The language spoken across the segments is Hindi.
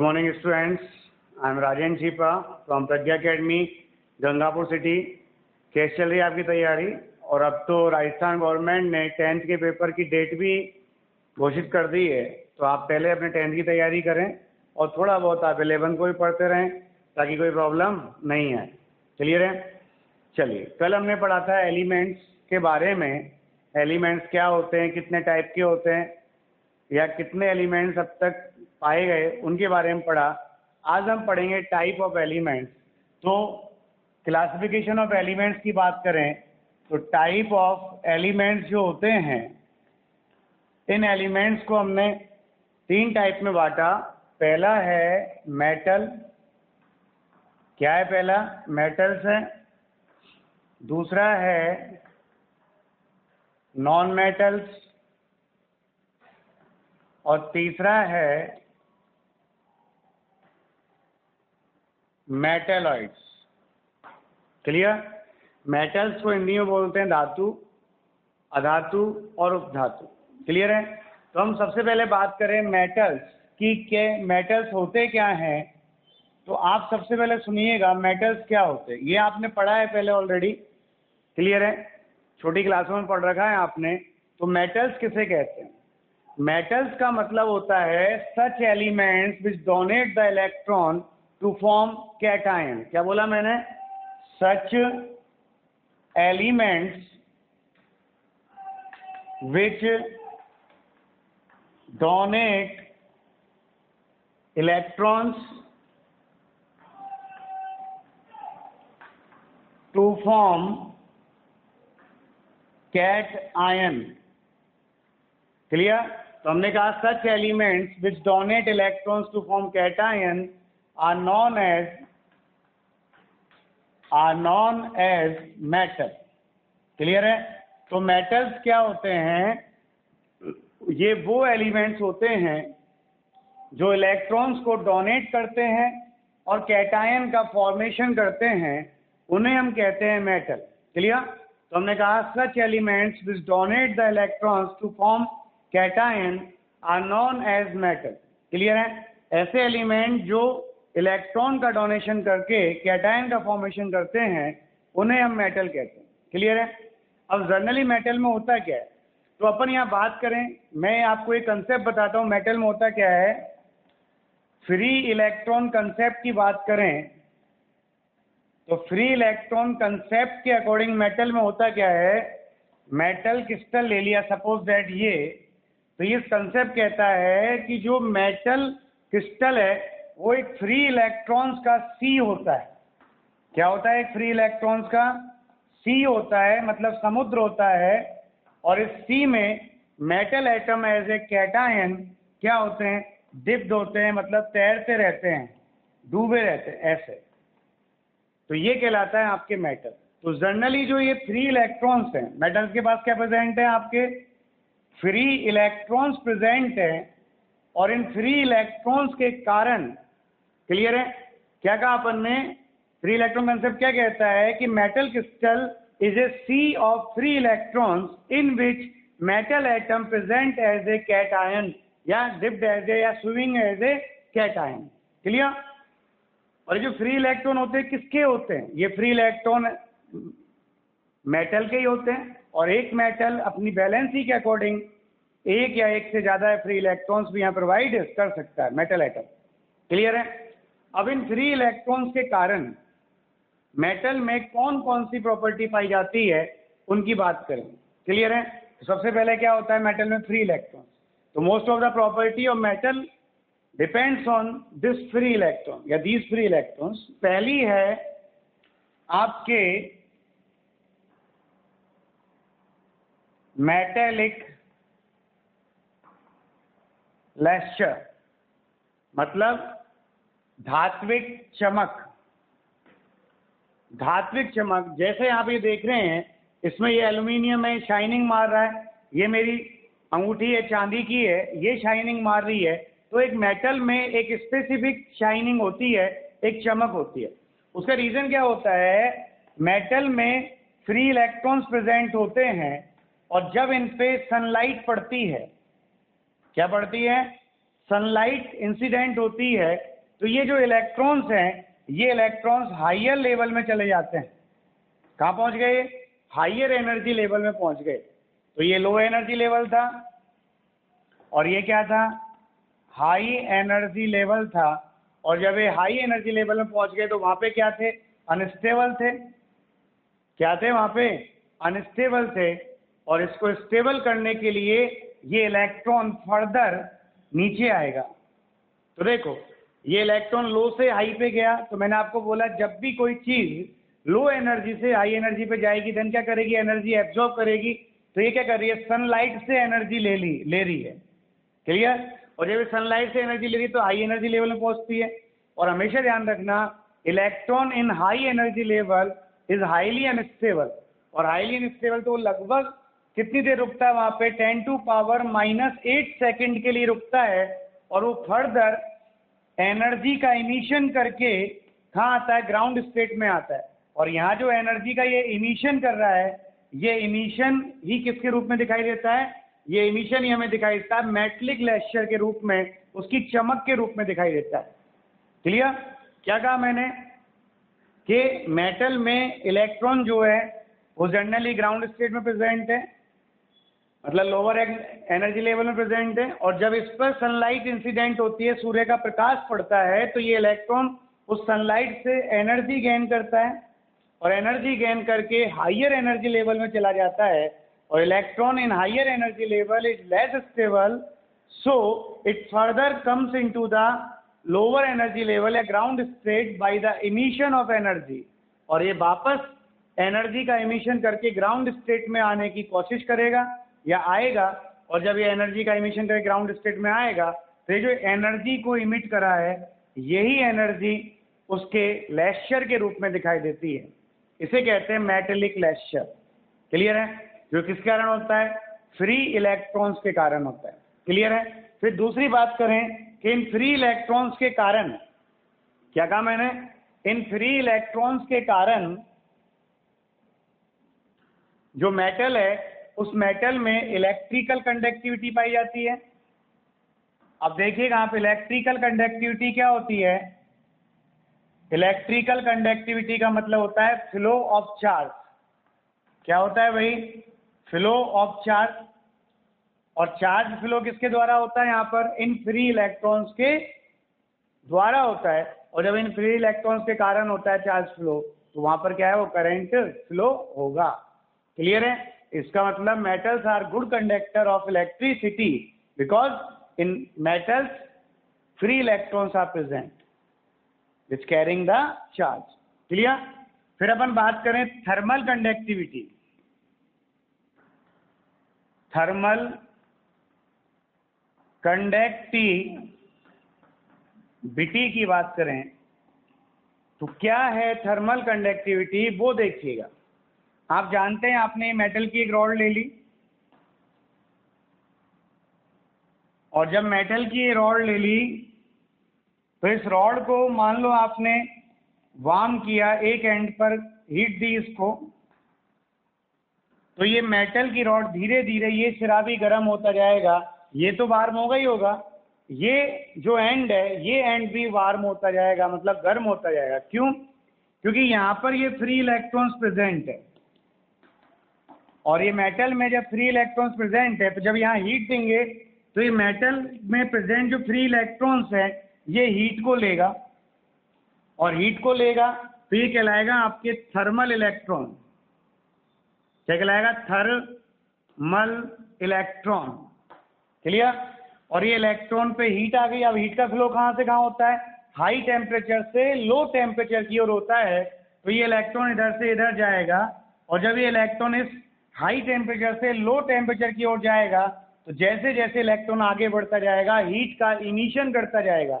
morning students. I am Rajan Chipa from Pragya Academy, Gangapur city. कैसे चल रही है आपकी तैयारी? और अब तो राजस्थान गवर्नमेंट ने 10th के पेपर की डेट भी घोषित कर दी है, तो आप पहले अपने 10th की तैयारी करें और थोड़ा बहुत आप 11th को भी पढ़ते रहें ताकि कोई प्रॉब्लम नहीं है। क्लियर है? चलिए, कल हमने पढ़ा था एलिमेंट्स के बारे में। एलिमेंट्स क्या होते हैं, कितने टाइप के होते हैं या कितने एलिमेंट्स अब तक पाए गए, उनके बारे में पढ़ा। आज हम पढ़ेंगे टाइप ऑफ एलिमेंट्स। तो क्लासिफिकेशन ऑफ एलिमेंट्स की बात करें तो टाइप ऑफ एलिमेंट्स जो होते हैं, इन एलिमेंट्स को हमने 3 टाइप में बांटा। पहला है मेटल। क्या है पहला? मेटल्स है। दूसरा है नॉन मेटल्स और तीसरा है मेटेलॉइड्स। क्लियर? मेटल्स को हिंदी में बोलते हैं धातु, अधातु और उपधातु। क्लियर है? तो हम सबसे पहले बात करें मेटल्स की के मेटल्स होते क्या हैं। तो आप सबसे पहले सुनिएगा मेटल्स क्या होते हैं। ये आपने पढ़ा है पहले ऑलरेडी। क्लियर है? छोटी क्लासों में पढ़ रखा है आपने। तो मेटल्स किसे कहते हैं? मेटल्स का मतलब होता है such elements which donate the electron to form cation. क्या बोला मैंने? Such elements which donate electrons to form cation. Clear? तो हमने कहा such elements which donate electrons to form cation are known as metal। Clear है? तो मेटल्स क्या होते हैं? ये वो एलिमेंट्स होते हैं जो इलेक्ट्रॉन्स को डोनेट करते हैं और कैटायन का फॉर्मेशन करते हैं, उन्हें हम कहते हैं मेटल। क्लियर? तो हमने कहा such elements which donate the electrons to form cation are known as metal. Clear है? ऐसे एलिमेंट जो इलेक्ट्रॉन का डोनेशन करके कैटायन का फॉर्मेशन करते हैं, उन्हें हम मेटल कहते हैं। क्लियर है? अब जनरली मेटल में होता क्या है, तो अपन यहाँ बात करें, मैं आपको एक कंसेप्ट बताता हूँ मेटल में होता क्या है। फ्री इलेक्ट्रॉन कंसेप्ट की बात करें तो फ्री इलेक्ट्रॉन कंसेप्ट के अकॉर्डिंग मेटल में होता क्या है। मेटल क्रिस्टल ले लिया सपोज दैट ये, तो ये कंसेप्ट कहता है कि जो मेटल क्रिस्टल है वो एक फ्री इलेक्ट्रॉन्स का सी होता है। क्या होता है? एक फ्री इलेक्ट्रॉन्स का सी होता है, मतलब समुद्र होता है। और इस सी में metal atom as a cation क्या होते हैं? डिप्ड होते हैं, मतलब तैरते रहते हैं, डूबे रहते हैं ऐसे। तो ये कहलाता है आपके मेटल। तो जनरली जो ये फ्री इलेक्ट्रॉन्स हैं, मेटल्स के पास क्या प्रेजेंट है? आपके फ्री इलेक्ट्रॉन्स प्रेजेंट है। और इन फ्री इलेक्ट्रॉन्स के कारण, क्लियर है? क्या कहा अपन ने? फ्री इलेक्ट्रॉन कंसेप्ट क्या कहता है कि metal crystal is a sea of free electrons in which metal atom present as a cation या डिप्ड एज ए या swimming as a cation. Clear? और जो फ्री इलेक्ट्रॉन होते हैं किसके होते हैं? ये फ्री इलेक्ट्रॉन मेटल के ही होते हैं। और एक मेटल अपनी वैलेंसी के अकॉर्डिंग एक या एक से ज्यादा फ्री इलेक्ट्रॉन्स भी यहाँ प्रोवाइड कर सकता है मेटल एटम। क्लियर है? अब इन फ्री इलेक्ट्रॉन्स के कारण मेटल में कौन कौन सी प्रॉपर्टी पाई जाती है, उनकी बात करें। क्लियर है? तो सबसे पहले क्या होता है मेटल में? Free electrons. तो most of the property of metal depends on this free electron या दीज फ्री इलेक्ट्रॉन्स। पहली है आपके मेटेलिक लस्टर, मतलब धात्विक चमक। धात्विक चमक, जैसे आप ये देख रहे हैं, इसमें ये एल्यूमिनियम है, शाइनिंग मार रहा है। ये मेरी अंगूठी है, चांदी की है, ये शाइनिंग मार रही है। तो एक मेटल में एक स्पेसिफिक शाइनिंग होती है, एक चमक होती है। उसका रीजन क्या होता है? मेटल में फ्री इलेक्ट्रॉन्स प्रेजेंट होते हैं और जब इन पे सनलाइट पड़ती है, क्या पड़ती है? सनलाइट इंसिडेंट होती है, तो ये जो इलेक्ट्रॉन्स हैं, ये इलेक्ट्रॉन्स हायर लेवल में चले जाते हैं। कहाँ पहुंच गए? हायर एनर्जी लेवल में पहुंच गए। तो ये लो एनर्जी लेवल था और ये क्या था? हाई एनर्जी लेवल था। और जब ये हाई एनर्जी लेवल में पहुंच गए तो वहां पे क्या थे? अनस्टेबल थे। क्या थे वहां पे? अनस्टेबल थे। और इसको स्टेबल करने के लिए ये इलेक्ट्रॉन फर्दर नीचे आएगा। तो देखो, ये इलेक्ट्रॉन लो से हाई पे गया, तो मैंने आपको बोला जब भी कोई चीज लो एनर्जी से हाई एनर्जी पे जाएगी देन क्या करेगी? एनर्जी एब्जॉर्ब करेगी। तो ये क्या कर रही है? सनलाइट से एनर्जी ले रही है। क्लियर? और जब सनलाइट से एनर्जी ले रही है तो हाई एनर्जी लेवल में पहुंचती है। और हमेशा ध्यान रखना, electron in high energy level is highly unstable. और हाईली अनस्टेबल तो लगभग कितनी देर रुकता है वहां पे? 10⁻⁻8 सेकंड के लिए रुकता है। और वो फर्दर एनर्जी का इमिशन करके कहाँ आता है? ग्राउंड स्टेट में आता है। और यहाँ जो एनर्जी का ये इमिशन कर रहा है, ये इमिशन ही किसके रूप में दिखाई देता है? ये इमिशन ही हमें दिखाई देता है मेटलिक लेक्चर के रूप में, उसकी चमक के रूप में दिखाई देता है। क्लियर? क्या कहा मैंने? कि मेटल में इलेक्ट्रॉन जो है वो जनरली ग्राउंड स्टेट में प्रेजेंट है, मतलब लोअर एनर्जी लेवल में प्रेजेंट है। और जब इस पर सनलाइट इंसिडेंट होती है, सूर्य का प्रकाश पड़ता है, तो ये इलेक्ट्रॉन उस सनलाइट से एनर्जी गेन करता है और एनर्जी गेन करके हायर एनर्जी लेवल में चला जाता है। और electron in higher energy level is less stable, so it further comes into the lower energy level या ground state by the emission of energy. और ये वापस एनर्जी का इमिशन करके ग्राउंड स्टेट में आने की कोशिश करेगा या आएगा। और जब ये एनर्जी का इमिशन करके ग्राउंड स्टेट में आएगा तो ये जो एनर्जी को इमिट करा है, यही एनर्जी उसके लेक्चर के रूप में दिखाई देती है। इसे कहते हैं मेटेलिक लेक्चर। क्लियर है? जो किसके कारण होता है? फ्री इलेक्ट्रॉन्स के कारण होता है। क्लियर है? फिर दूसरी बात करें कि इन फ्री इलेक्ट्रॉन्स के कारण, क्या कहा मैंने? इन फ्री इलेक्ट्रॉन्स के कारण जो मेटल है, उस मेटल में इलेक्ट्रिकल कंडक्टिविटी पाई जाती है। अब देखिएगा आप, इलेक्ट्रिकल कंडक्टिविटी क्या होती है? इलेक्ट्रिकल कंडक्टिविटी का मतलब होता है फ्लो ऑफ चार्ज। क्या होता है भाई? Flow of charge. और चार्ज फ्लो किसके द्वारा होता है? यहाँ पर इन फ्री इलेक्ट्रॉन्स के द्वारा होता है। और जब इन फ्री इलेक्ट्रॉन्स के कारण होता है चार्ज फ्लो, तो वहां पर क्या है? वो करंट फ्लो होगा। क्लियर है? इसका मतलब metals are good conductor of electricity because in metals free electrons are present which carrying the charge. Clear? फिर अपन बात करें थर्मल कंडक्टिविटी। थर्मल कंडक्टिविटी की बात करें तो क्या है थर्मल कंडक्टिविटी, वो देखिएगा। आप जानते हैं, आपने मेटल की एक रॉड ले ली और जब मेटल की रॉड ले ली तो इस रॉड को मान लो आपने वार्म किया, एक एंड पर हीट दी इसको, तो ये मेटल की रॉड धीरे धीरे ये सिरा भी गर्म होता जाएगा। ये तो वार्म होगा ही होगा, ये जो एंड है ये एंड भी वार्म होता जाएगा, मतलब गर्म होता जाएगा। क्यों? क्योंकि यहाँ पर ये फ्री इलेक्ट्रॉन्स प्रेजेंट है और ये मेटल में जब फ्री इलेक्ट्रॉन्स प्रेजेंट है तो जब यहाँ हीट देंगे तो ये मेटल में प्रेजेंट जो फ्री इलेक्ट्रॉन्स है ये हीट को लेगा और हीट को लेगा तो ये कहलाएगा आपके थर्मल इलेक्ट्रॉन। क्या कहलाएगा? Thermal electron. क्लियर? और ये इलेक्ट्रॉन पे हीट आ गई। अब हीट का फ्लो कहाँ से कहाँ होता है? हाई टेम्परेचर से लो टेम्परेचर की ओर होता है। तो ये इलेक्ट्रॉन इधर से इधर जाएगा और जब ये इलेक्ट्रॉन इस हाई टेम्परेचर से लो टेम्परेचर की ओर जाएगा तो जैसे जैसे इलेक्ट्रॉन आगे बढ़ता जाएगा हीट का इमिशन करता जाएगा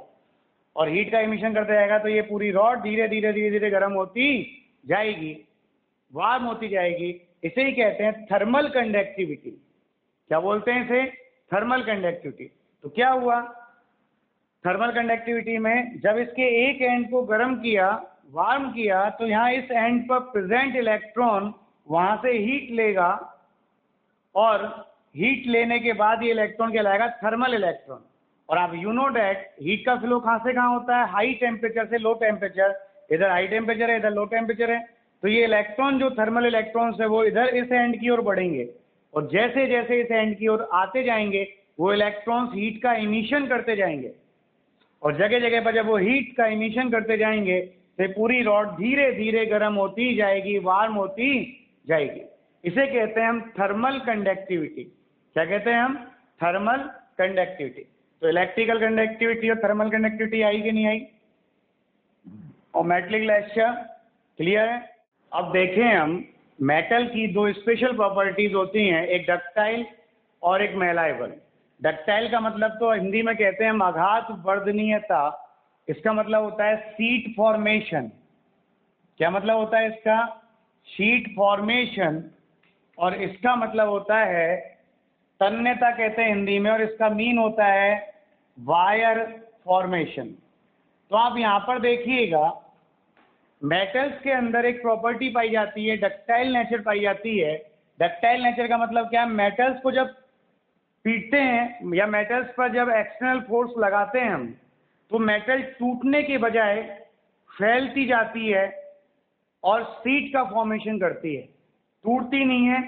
और हीट का इमिशन करता जाएगा तो ये पूरी रॉड धीरे धीरे धीरे धीरे गर्म होती जाएगी, वार्म होती जाएगी। इसे ही कहते हैं थर्मल कंडक्टिविटी। क्या बोलते हैं इसे? Thermal conductivity. तो क्या हुआ थर्मल कंडक्टिविटी में? जब इसके एक एंड को गर्म किया, वार्म किया, तो यहाँ इस एंड पर प्रेजेंट इलेक्ट्रॉन वहां से हीट लेगा और हीट लेने के बाद ये इलेक्ट्रॉन कहलाएगा थर्मल इलेक्ट्रॉन। और आप यू नो डैट हीट का फ्लो कहाँ से कहाँ होता है, हाई टेम्परेचर से लो टेम्परेचर, इधर हाई टेम्परेचर है इधर लो टेम्परेचर है, तो ये इलेक्ट्रॉन जो थर्मल इलेक्ट्रॉन्स है वो इधर इस एंड की ओर बढ़ेंगे, और जैसे जैसे इस एंड की ओर आते जाएंगे वो इलेक्ट्रॉन्स हीट का इमिशन करते जाएंगे, और जगह जगह पर जब वो हीट का इमिशन करते जाएंगे तो पूरी रॉड धीरे धीरे गर्म होती जाएगी, वार्म होती जाएगी। इसे कहते हैं हम थर्मल कंडक्टिविटी। क्या कहते हैं हम? Thermal conductivity. तो इलेक्ट्रिकल कंडक्टिविटी और थर्मल कंडक्टिविटी आई कि नहीं आई? और मेटलिक लेक्चर क्लियर है? अब देखें हम मेटल की दो स्पेशल प्रॉपर्टीज होती हैं, एक डक्टाइल और एक मेलाइबल। डक्टाइल का मतलब तो हिंदी में कहते हैं हम आघात वर्धनीयता, इसका मतलब होता है शीट फॉर्मेशन। क्या मतलब होता है इसका? Sheet formation. और इसका मतलब होता है तन्यता कहते हैं हिंदी में, और इसका मीन होता है वायर फॉर्मेशन। तो आप यहाँ पर देखिएगा मेटल्स के अंदर एक प्रॉपर्टी पाई जाती है, डक्टाइल नेचर पाई जाती है। डक्टाइल नेचर का मतलब क्या है? मेटल्स को जब पीटते हैं या मेटल्स पर जब एक्सटर्नल फोर्स लगाते हैं हम, तो मेटल टूटने के बजाय फैलती जाती है और शीट का फॉर्मेशन करती है। टूटती नहीं है,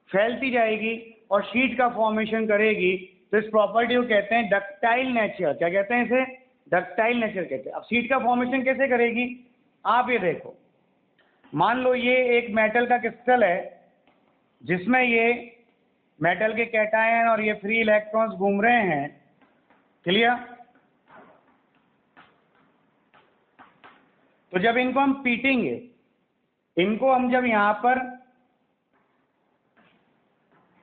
फैलती जाएगी और शीट का फॉर्मेशन करेगी। तो इस प्रॉपर्टी को कहते हैं डक्टाइल नेचर। क्या कहते हैं इसे? डक्टाइल नेचर कहते हैं। अब शीट का फॉर्मेशन कैसे करेगी? आप ये देखो, मान लो ये एक मेटल का क्रिस्टल है जिसमें ये मेटल के कैटायन और ये फ्री इलेक्ट्रॉन्स घूम रहे हैं। क्लियर? तो जब इनको हम पीटेंगे, इनको हम जब यहां पर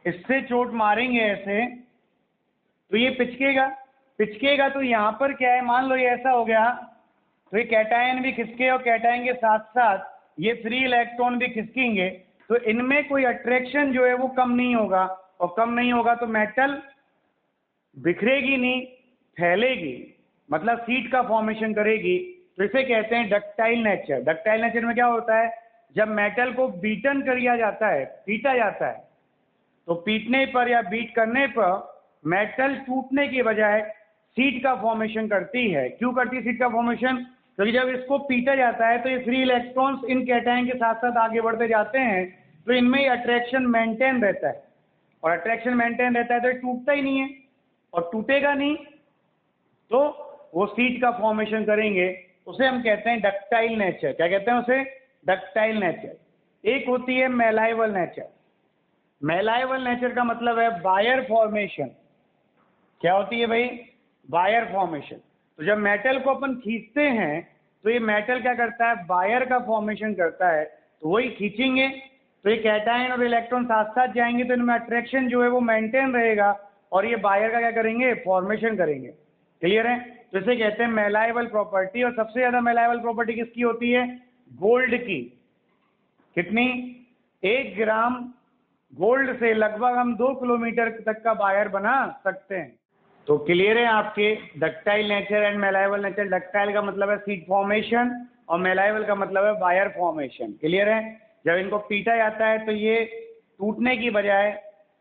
इससे चोट मारेंगे ऐसे, तो ये पिचकेगा। पिचकेगा तो यहां पर क्या है, मान लो ये ऐसा हो गया, तो ये कैटायन भी खिसके और कैटायन के साथ साथ ये फ्री इलेक्ट्रॉन भी खिसकेंगे, तो इनमें कोई अट्रैक्शन जो है वो कम नहीं होगा, और कम नहीं होगा तो मेटल बिखरेगी नहीं, फैलेगी, मतलब शीट का फॉर्मेशन करेगी। तो इसे कहते हैं डक्टाइल नेचर। डक्टाइल नेचर में क्या होता है? जब मेटल को बीटन किया जाता है, पीटा जाता है, तो पीटने पर या बीट करने पर मेटल टूटने के बजाय शीट का फॉर्मेशन करती है। क्यों करती है शीट का फॉर्मेशन? क्योंकि जब इसको पीटा जाता है तो ये फ्री इलेक्ट्रॉन्स इन कैटायन के साथ साथ आगे बढ़ते जाते हैं, तो इनमें अट्रैक्शन मेंटेन रहता है, और अट्रैक्शन मेंटेन रहता है तो ये टूटता ही नहीं है, और टूटेगा नहीं तो वो शीट का फॉर्मेशन करेंगे। उसे हम कहते हैं डक्टाइल नेचर। क्या कहते हैं उसे? Ductile nature. एक होती है मेलाइबल नेचर। मेलाइबल नेचर का मतलब है वायर फॉर्मेशन। क्या होती है भाई? Wire formation. तो जब मेटल को अपन खींचते हैं तो ये मेटल क्या करता है? वायर का फॉर्मेशन करता है। तो वही खींचेंगे तो ये कैटायन और इलेक्ट्रॉन साथ साथ जाएंगे, तो इनमें अट्रैक्शन जो है वो मेंटेन रहेगा, और ये वायर का क्या करेंगे? फॉर्मेशन करेंगे। क्लियर है? तो इसे कहते हैं मेलाइबल प्रॉपर्टी। और सबसे ज्यादा मेलाइबल प्रॉपर्टी किसकी होती है? गोल्ड की। कितनी? 1 ग्राम गोल्ड से लगभग हम 2 किलोमीटर तक का वायर बना सकते हैं। तो क्लियर है आपके ductile nature and malleable nature? Ductile का मतलब है शीट फॉर्मेशन और मेलाइबल का मतलब है वायर फॉर्मेशन। क्लियर है? जब इनको पीटा जाता है तो ये टूटने की बजाय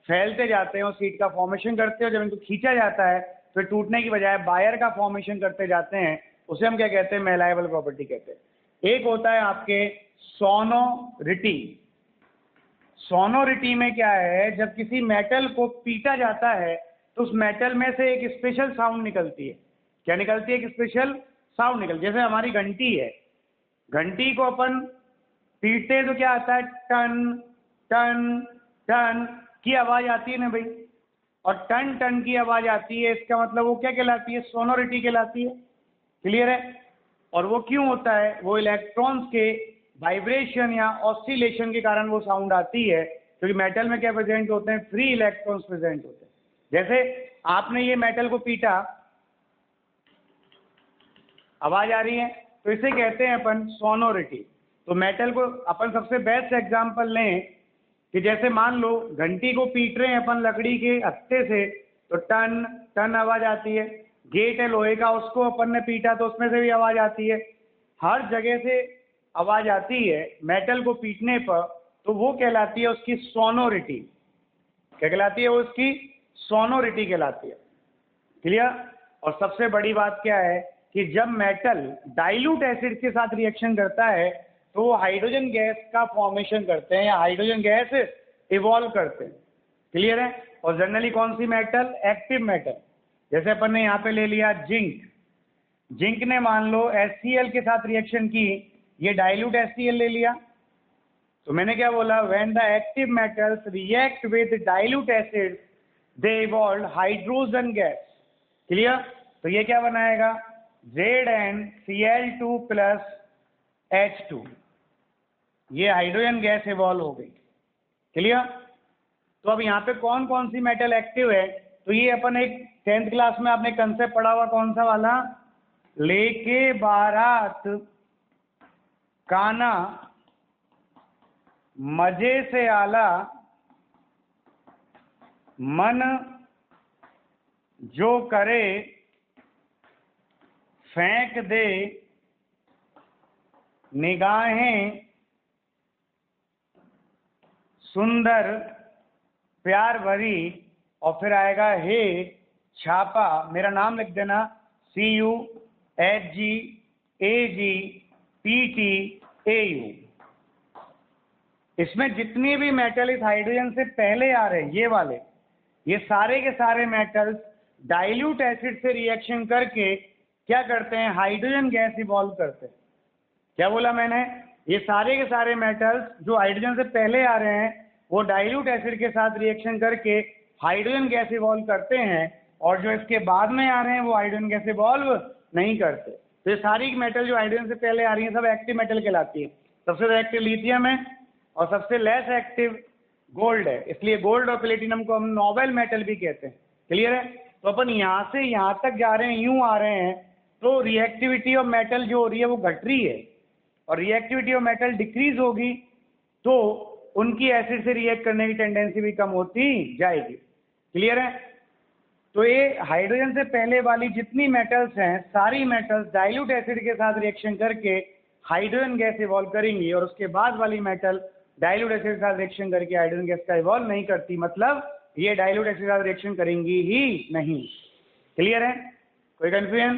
फैलते जाते हैं और शीट का फॉर्मेशन करते हैं, और जब इनको खींचा जाता है तो टूटने की बजाय वायर का फॉर्मेशन करते जाते हैं। उसे हम क्या कहते हैं? मेलाइबल प्रॉपर्टी कहते हैं। एक होता है आपके सोनोरिटी। सोनोरिटी में क्या है? जब किसी मेटल को पीटा जाता है तो उस मेटल में से एक स्पेशल साउंड निकलती है। क्या निकलती है? एक स्पेशल साउंड निकलती है। जैसे हमारी घंटी है, घंटी को अपन पीटते हैं तो क्या आता है? टन टन टन की आवाज आती है ना भाई, और टन टन की आवाज आती है, इसका मतलब वो क्या कहलाती है? सोनोरिटी कहलाती है। क्लियर है? और वो क्यों होता है? वो इलेक्ट्रॉन्स के वाइब्रेशन या ऑसिलेशन के कारण वो साउंड आती है, क्योंकि मेटल में क्या प्रेजेंट होते हैं? फ्री इलेक्ट्रॉन्स प्रेजेंट होते हैं। जैसे आपने ये मेटल को पीटा, आवाज आ रही है, तो इसे कहते हैं अपन सोनोरिटी। तो मेटल को अपन सबसे बेस्ट एग्जांपल लें कि जैसे मान लो घंटी को पीट रहे हैं अपन लकड़ी के हत्थे से, तो टन टन आवाज आती है। गेट है लोहे का, उसको अपन ने पीटा तो उसमें से भी आवाज आती है। हर जगह से आवाज आती है मेटल को पीटने पर, तो वो कहलाती है उसकी सोनोरिटी। क्या कहलाती है? वो उसकी सोनोरिटी कहलाती है। क्लियर? और सबसे बड़ी बात क्या है कि जब मेटल डाइल्यूट एसिड के साथ रिएक्शन करता है तो वो हाइड्रोजन गैस का फॉर्मेशन करते हैं या हाइड्रोजन गैस इवॉल्व करते हैं। क्लियर है? और जनरली कौन सी मेटल? Active metal. जैसे अपन ने यहाँ पे ले लिया जिंक, जिंक ने मान लो HCl के साथ रिएक्शन की, ये डाइल्यूट HCl ले लिया। तो मैंने क्या बोला? When the active metals react with dilute acid they evolve hydrogen gas. Clear? तो ये क्या बनाएगा? ZnCl2 प्लस H2, ये हाइड्रोजन गैस इवॉल्व हो गई। क्लियर? तो अब यहाँ पे कौन कौन सी मेटल एक्टिव है? तो ये अपन एक 10th क्लास में आपने कंसेप्ट पढ़ा हुआ, कौन सा वाला? लेके बारात काना मजे से आला मन जो करे फेंक दे निगाहें सुंदर प्यार भरी, और फिर आएगा हे छापा, मेरा नाम लिख देना CUHGAGPTAU। इसमें जितनी भी मेटल इस हाइड्रोजन से पहले आ रहे हैं ये वाले, ये सारे के सारे मेटल्स डाइल्यूट एसिड से रिएक्शन करके क्या करते हैं? हाइड्रोजन गैस इवॉल्व करते हैं। क्या बोला मैंने? ये सारे के सारे मेटल्स जो हाइड्रोजन से पहले आ रहे हैं वो डाइल्यूट एसिड के साथ रिएक्शन करके हाइड्रोजन गैस इवॉल्व करते हैं, और जो इसके बाद में आ रहे हैं वो हाइड्रोजन गैस इवॉल्व नहीं करते। तो ये सारी मेटल जो हाइड्रोजन से पहले आ रही हैं सब एक्टिव मेटल कहलाती है। सबसे ज़्यादा एक्टिव लिथियम है और सबसे लेस एक्टिव गोल्ड है, इसलिए गोल्ड और प्लेटिनम को हम नोबेल मेटल भी कहते हैं। क्लियर है? तो अपन यहाँ से यहाँ तक जा रहे हैं, यूं आ रहे हैं, तो रिएक्टिविटी ऑफ मेटल जो हो रही है वो घट रही है, और रिएक्टिविटी ऑफ मेटल डिक्रीज होगी तो उनकी एसिड से रिएक्ट करने की टेंडेंसी भी कम होती जाएगी। क्लियर है? तो ये हाइड्रोजन से पहले वाली जितनी मेटल्स हैं सारी मेटल्स डाइल्यूट एसिड के साथ रिएक्शन करके हाइड्रोजन गैस इवॉल्व करेंगी, और उसके बाद वाली मेटल डाइल्यूट एसिड के साथ रिएक्शन करके हाइड्रोजन गैस का इवॉल्व नहीं करती, मतलब ये डाइल्यूट एसिड के साथ रिएक्शन करेंगी ही नहीं। क्लियर है? कोई कंफ्यूजन?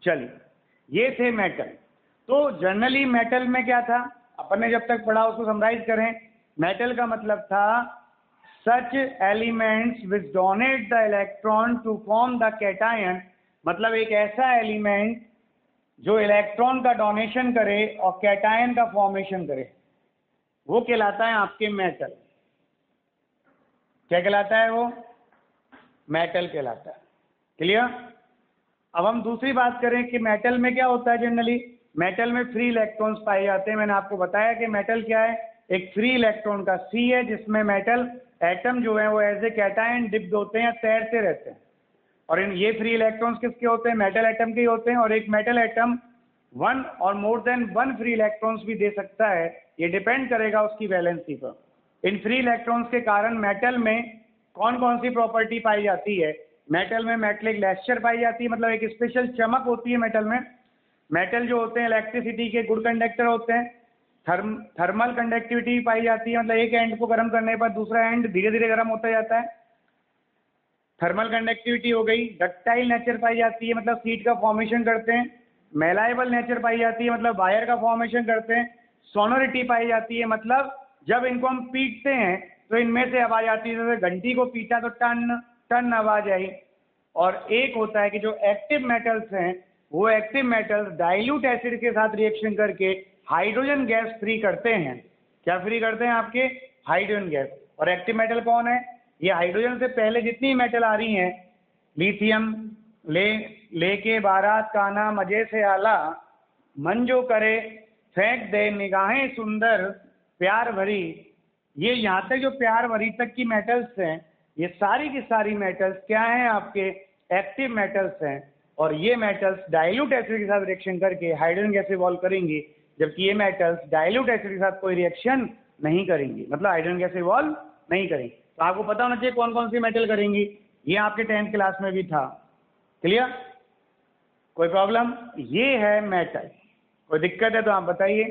चलिए, ये थे मेटल। तो जनरली मेटल में क्या था अपन ने जब तक पढ़ा उसको समराइज करें। मेटल का मतलब था such elements which donate the electron to form the cation, मतलब एक ऐसा एलिमेंट जो इलेक्ट्रॉन का डोनेशन करे और कैटायन का फॉर्मेशन करे, वो कहलाता है आपके मेटल। क्या कहलाता है वो? मेटल कहलाता है। क्लियर? अब हम दूसरी बात करें कि मेटल में क्या होता है। जनरली मेटल में फ्री इलेक्ट्रॉन्स पाए जाते हैं। मैंने आपको बताया कि मेटल क्या है? एक फ्री इलेक्ट्रॉन का सी है, जिसमें मेटल एटम जो है वो एज ए कैटायन डिप्ड होते हैं या तैरते रहते हैं। और इन ये फ्री इलेक्ट्रॉन्स किसके होते हैं? मेटल एटम के ही होते हैं। और एक मेटल एटम वन और more than one free electrons भी दे सकता है, ये डिपेंड करेगा उसकी वैलेंसी पर। इन फ्री इलेक्ट्रॉन्स के कारण मेटल में कौन कौन सी प्रॉपर्टी पाई जाती है? मेटल में मेटलिक लेस्चर पाई जाती है, मतलब एक स्पेशल चमक होती है मेटल में। मेटल जो होते हैं इलेक्ट्रिसिटी के गुड कंडक्टर होते हैं। थर्मल कंडक्टिविटी पाई जाती है, मतलब एक एंड को गर्म करने पर दूसरा एंड धीरे धीरे गर्म होता जाता है, थर्मल कंडक्टिविटी हो गई। डक्टाइल नेचर पाई जाती है, मतलब शीट का फॉर्मेशन करते हैं। मेलाइबल नेचर पाई जाती है, मतलब वायर का फॉर्मेशन करते हैं। सोनोरिटी पाई जाती है, मतलब जब इनको हम पीटते हैं तो इनमें से आवाज आती है, जैसे घंटी को पीटा तो टन टन आवाज आई। और एक होता है कि जो एक्टिव मेटल्स हैं वो एक्टिव मेटल्स डाइल्यूट एसिड के साथ रिएक्शन करके हाइड्रोजन गैस फ्री करते हैं। क्या फ्री करते हैं? आपके हाइड्रोजन गैस। और एक्टिव मेटल कौन है? ये हाइड्रोजन से पहले जितनी मेटल आ रही हैं, लिथियम लेके बारात काना मजे से आला मन जो करे फेंक दे निगाहें सुंदर प्यार भरी, ये यहाँ तक जो प्यार भरी तक की मेटल्स हैं, ये सारी की सारी मेटल्स क्या हैं? आपके एक्टिव मेटल्स हैं। और ये मेटल्स डाइल्यूट एसिड के साथ रिएक्शन करके हाइड्रोजन गैस इवॉल्व करेंगी, जबकि ये मेटल्स डाइल्यूट एसिड के साथ कोई रिएक्शन नहीं करेंगी, मतलब हाइड्रोजन गैस इवॉल्व नहीं करेंगी। तो आपको पता होना चाहिए कौन कौन सी मेटल करेंगी, ये आपके 10th क्लास में भी था। क्लियर? कोई प्रॉब्लम? ये है मेटल। कोई दिक्कत है तो आप बताइए।